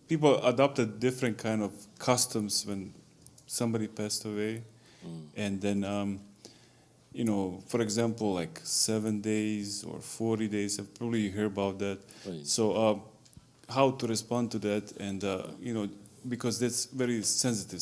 people adopted different kind of customs when somebody passed away, and then for example, like 7 days or 40 days. Probably you hear about that. Right. So how to respond to that, and because that's very sensitive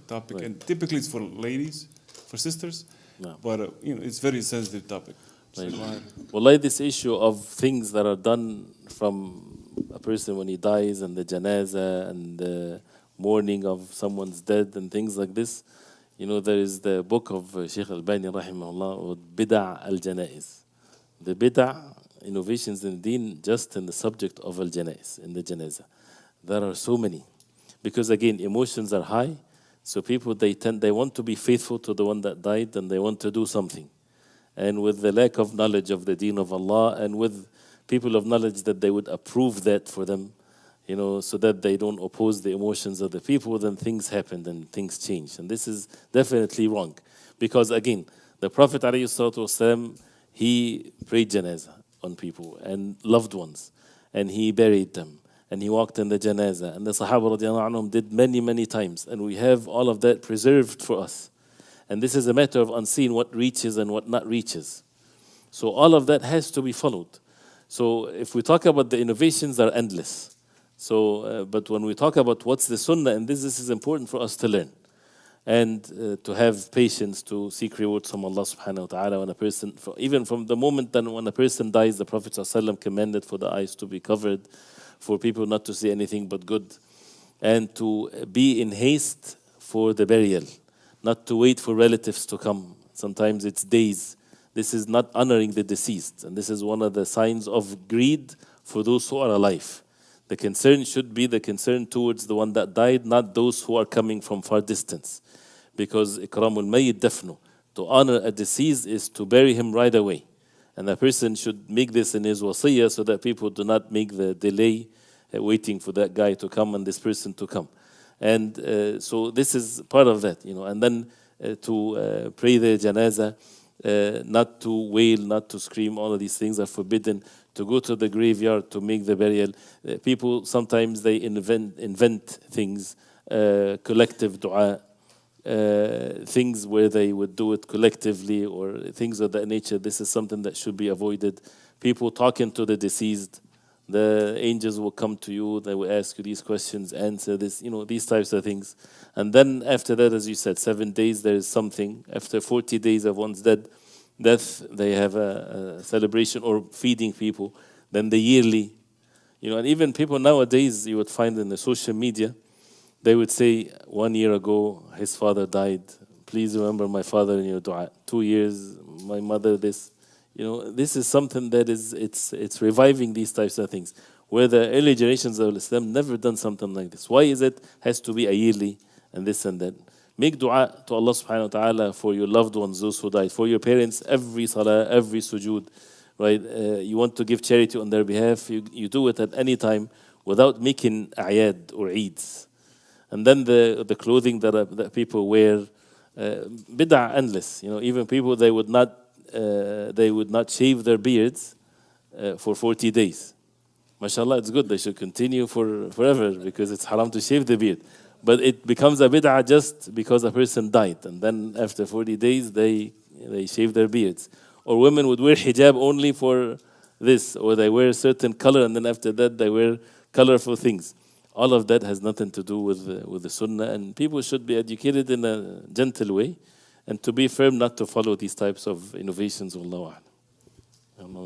topic, Right. and typically it's for ladies, for sisters, No. but it's very sensitive topic. So Right. go ahead. Well, like this issue of things that are done from a person when he dies, and the janaza and the mourning of someone's dead and things like this. There is the book of Sheikh Al-Bani rahimahullah, Bid'a al-Janaiz. The bid'a, innovations in deen, just in the subject of al-Janaiz, in the janaza. There are so many. Because again, emotions are high, so people, they want to be faithful to the one that died, and they want to do something. And with the lack of knowledge of the deen of Allah, and with people of knowledge that they would approve that for them, so that they don't oppose the emotions of the people, then things happen and things change. And this is definitely wrong. Because again, the Prophet ﷺ, he prayed janazah on people and loved ones, and he buried them, and he walked in the janazah, and the Sahaba radiallahu anhum did many, many times, and we have all of that preserved for us. And this is a matter of unseen, what reaches and what not reaches. So all of that has to be followed. So if we talk about the innovations, are endless. So, but when we talk about what's the sunnah, and this is important for us to learn, and to have patience, to seek rewards from Allah subhanahu wa ta'ala. When a person, even from the moment that when a person dies, the Prophet ﷺ commanded for the eyes to be covered, for people not to see anything but good, and to be in haste for the burial, not to wait for relatives to come. Sometimes it's days. This is not honoring the deceased, and this is one of the signs of greed for those who are alive. The concern should be the concern towards the one that died, not those who are coming from far distance. Because ikramul mayyit dafnu, to honor a deceased is to bury him right away. And the person should make this in his wasiyah, so that people do not make the delay waiting for that guy to come and this person to come. And so this is part of that, And then to pray the janazah, not to wail, not to scream, all of these things are forbidden. To go to the graveyard to make the burial. People sometimes they invent things, collective dua, things where they would do it collectively, or things of that nature. This is something that should be avoided. People talking to the deceased. The angels will come to you, they will ask you these questions, answer this, these types of things. And then after that, as you said, 7 days, there is something. After 40 days of one's death, they have a celebration, or feeding people. Then the yearly, and even people nowadays, you would find in the social media, they would say, 1 year ago, his father died. Please remember my father in your dua. 2 years, my mother this. This is something that it's reviving these types of things, where the early generations of Islam never done something like this. Why is it has to be a yearly and this and that? Make dua to Allah subhanahu wa ta'ala for your loved ones, those who died, for your parents, every salah, every sujood, right? You want to give charity on their behalf, you do it at any time without making ayad or eids. And then the clothing that people wear, bid'ah endless. Even people, they would not shave their beards for 40 days. MashaAllah, it's good. They should continue forever, because it's haram to shave the beard. But it becomes a bid'ah just because a person died. And then after 40 days, they shave their beards. Or women would wear hijab only for this, or they wear a certain color, and then after that, they wear colorful things. All of that has nothing to do with the sunnah. And people should be educated in a gentle way, and to be firm not to follow these types of innovations. Wallahu a'lam.